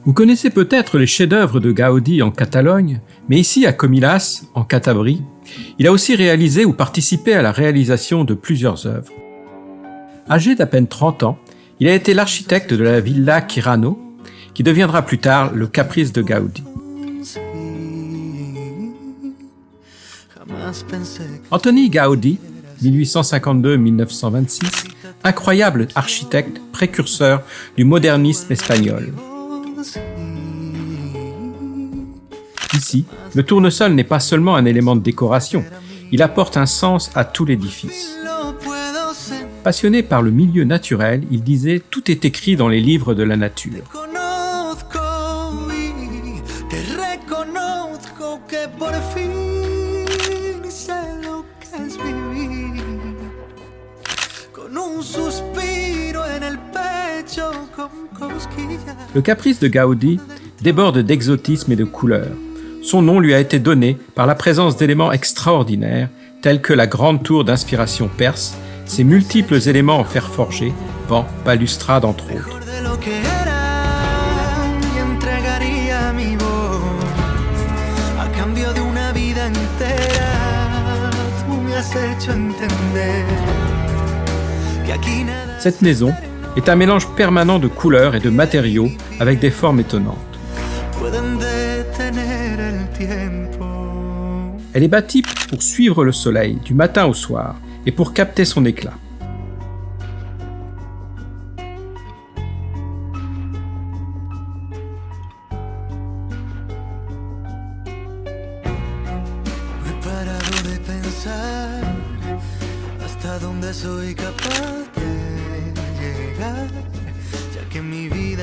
Vous connaissez peut-être les chefs-d'œuvre de Gaudí en Catalogne, mais ici à Comillas, en Cantabrie, il a aussi réalisé ou participé à la réalisation de plusieurs œuvres. Âgé d'à peine 30 ans, il a été l'architecte de la Villa Quirano, qui deviendra plus tard le Caprice de Gaudí. Antoni Gaudí, 1852-1926, incroyable architecte précurseur du modernisme espagnol. Ici, le tournesol n'est pas seulement un élément de décoration, il apporte un sens à tout l'édifice. Passionné par le milieu naturel, il disait « Tout est écrit dans les livres de la nature ». Le Caprice de Gaudí déborde d'exotisme et de couleurs. Son nom lui a été donné par la présence d'éléments extraordinaires tels que la grande tour d'inspiration perse, ses multiples éléments en fer forgé, bancs, balustrades entre autres. Cette maison est un mélange permanent de couleurs et de matériaux avec des formes étonnantes. Elle est bâtie pour suivre le soleil du matin au soir et pour capter son éclat.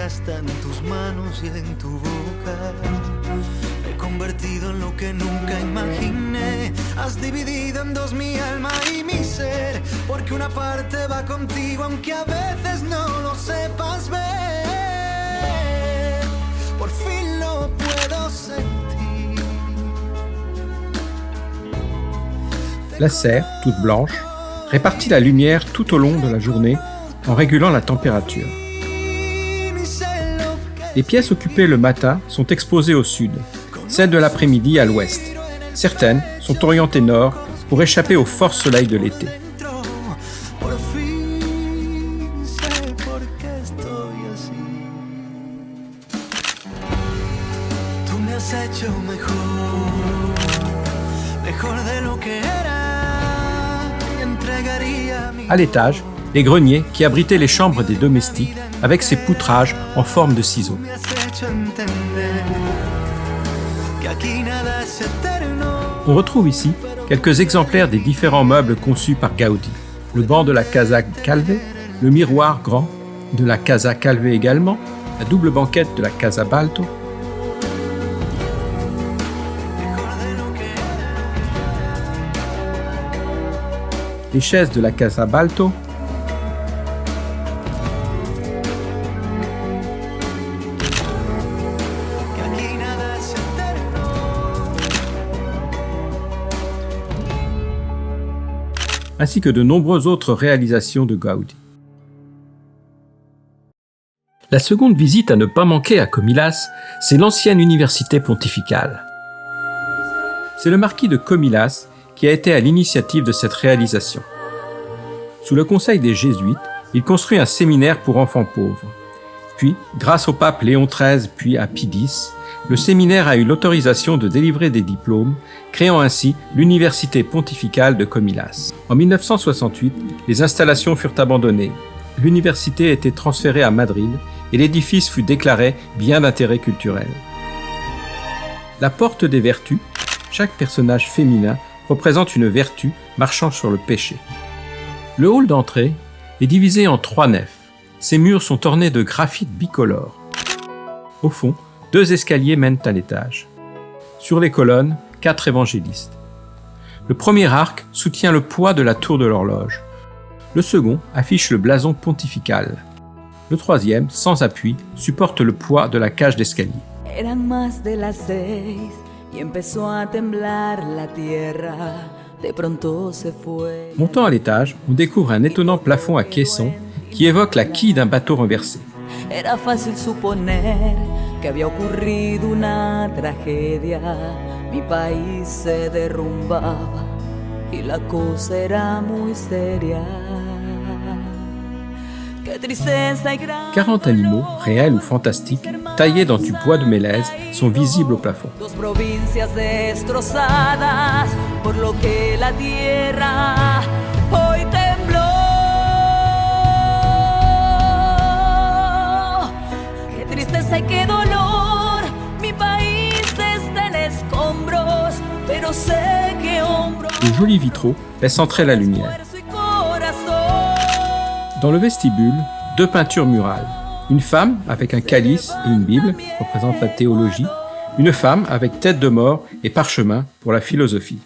Está en tus manos y en tu boca. Me he convertido en lo que nunca imaginé. Has dividido en dos mi alma y mi ser, porque una parte va contigo aunque a veces no lo sepas ver. Por fin lo puedo sentir. La serre, toute blanche, répartit la lumière tout au long de la journée en régulant la température. Les pièces occupées le matin sont exposées au sud, celles de l'après-midi à l'ouest. Certaines sont orientées nord pour échapper au fort soleil de l'été. À l'étage, les greniers qui abritaient les chambres des domestiques avec ses poutrages en forme de ciseaux. On retrouve ici quelques exemplaires des différents meubles conçus par Gaudí. Le banc de la Casa Calvé, le miroir grand de la Casa Calvé également, la double banquette de la Casa Balto, les chaises de la Casa Balto, ainsi que de nombreuses autres réalisations de Gaudí. La seconde visite à ne pas manquer à Comillas, c'est l'ancienne université pontificale. C'est le marquis de Comillas qui a été à l'initiative de cette réalisation. Sous le conseil des Jésuites, il construit un séminaire pour enfants pauvres. Puis, grâce au pape Léon XIII puis à Pie X, le séminaire a eu l'autorisation de délivrer des diplômes, créant ainsi l'université pontificale de Comillas. En 1968, les installations furent abandonnées. L'université a été transférée à Madrid et l'édifice fut déclaré bien d'intérêt culturel. La porte des vertus, chaque personnage féminin représente une vertu marchant sur le péché. Le hall d'entrée est divisé en 3 nefs. Ses murs sont ornés de graphite bicolore. Au fond, 2 escaliers mènent à l'étage. Sur les colonnes, 4 évangélistes. Le premier arc soutient le poids de la tour de l'horloge. Le second affiche le blason pontifical. Le troisième, sans appui, supporte le poids de la cage d'escalier. Montant à l'étage, on découvre un étonnant plafond à caissons qui évoque la quille d'un bateau renversé. que había ocurrido una tragedia, mi país se derrumbaba y la cosa era muy seria. 40 animaux, réels ou fantastiques, taillés dans du bois de mélèze, sont visibles au plafond. Dos provincias destrozadas por lo que la tierra hoy tembló. Qué tristeza y qué dolor, mi país está en escombros, pero sé que hombros. Les jolis vitraux laissent entrer la lumière. Dans le vestibule, 2 peintures murales. Une femme avec un calice et une Bible, représente la théologie. Une femme avec tête de mort et parchemin pour la philosophie.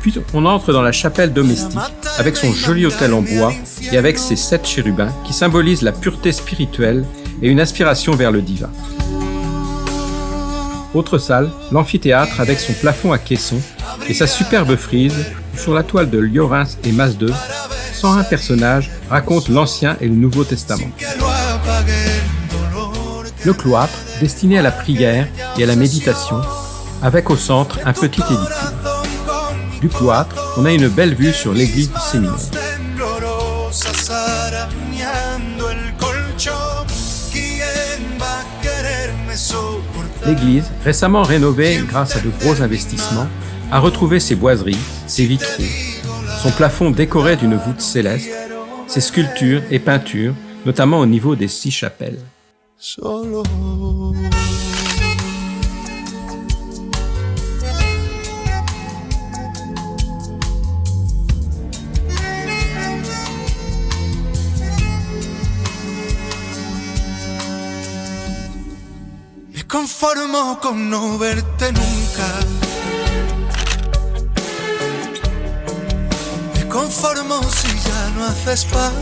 Puis on entre dans la chapelle domestique avec son joli autel en bois et avec ses 7 chérubins qui symbolisent la pureté spirituelle et une aspiration vers le divin. Autre salle, l'amphithéâtre avec son plafond à caissons et sa superbe frise sur la toile de Llorens et Masdeu. 101 personnages racontent l'Ancien et le Nouveau Testament. Le cloître, destiné à la prière et à la méditation, avec au centre un petit édicule. Du cloître, on a une belle vue sur l'église du séminaire. L'église, récemment rénovée grâce à de gros investissements, a retrouvé ses boiseries, ses vitraux, son plafond décoré d'une voûte céleste, ses sculptures et peintures, notamment au niveau des 6 chapelles. Solo. Me conformo con no verte nunca. Me conformo si ya no haces parte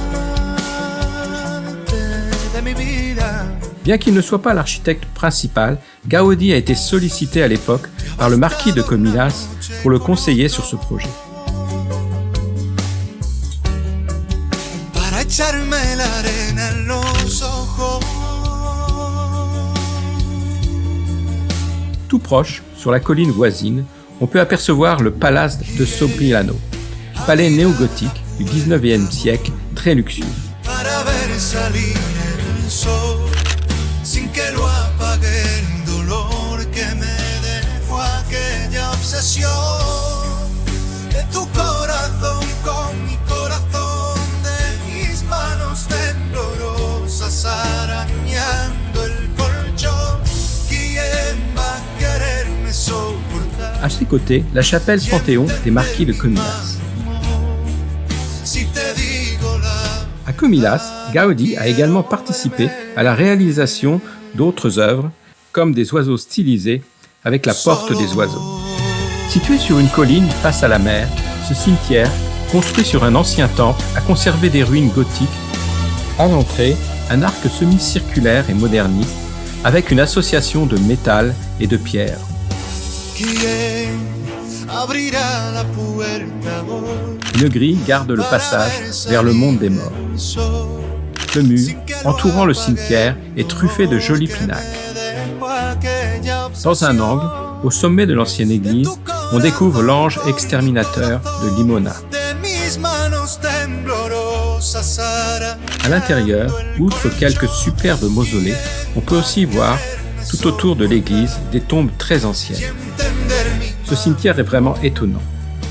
de mi vida. Bien qu'il ne soit pas l'architecte principal, Gaudí a été sollicité à l'époque par le marquis de Comillas pour le conseiller sur ce projet. Para echarme la arena en los ojos. Tout proche, sur la colline voisine, on peut apercevoir le palace de Sobriano, palais néo-gothique du 19e siècle, très luxueux. Para ver salir el sol sin que lo apague el dolor que me dejó aquella obsesión de tu corazón con mi corazón, de mis manos temblorosas arañando el colchón. ¿Quién va a quererme soportar? À ses côtés, la chapelle Panthéon des marquis de Comillas. Si te digo la À Comillas, Gaudí a également participé à la réalisation d'autres œuvres, comme des oiseaux stylisés avec la porte des oiseaux. Situé sur une colline face à la mer, ce cimetière, construit sur un ancien temple, a conservé des ruines gothiques. À l'entrée, un arc semi-circulaire et moderniste, avec une association de métal et de pierre. ¿Quién abrirá la puerta hoy? Une grille garde le passage vers le monde des morts. Le mur, entourant le cimetière, est truffé de jolis pinacles. Dans un angle, au sommet de l'ancienne église, on découvre l'ange exterminateur de Limona. À l'intérieur, outre quelques superbes mausolées, on peut aussi voir, tout autour de l'église, des tombes très anciennes. Ce cimetière est vraiment étonnant,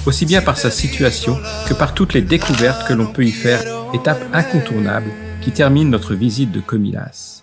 aussi bien par sa situation que par toutes les découvertes que l'on peut y faire, étape incontournable qui termine notre visite de Comillas.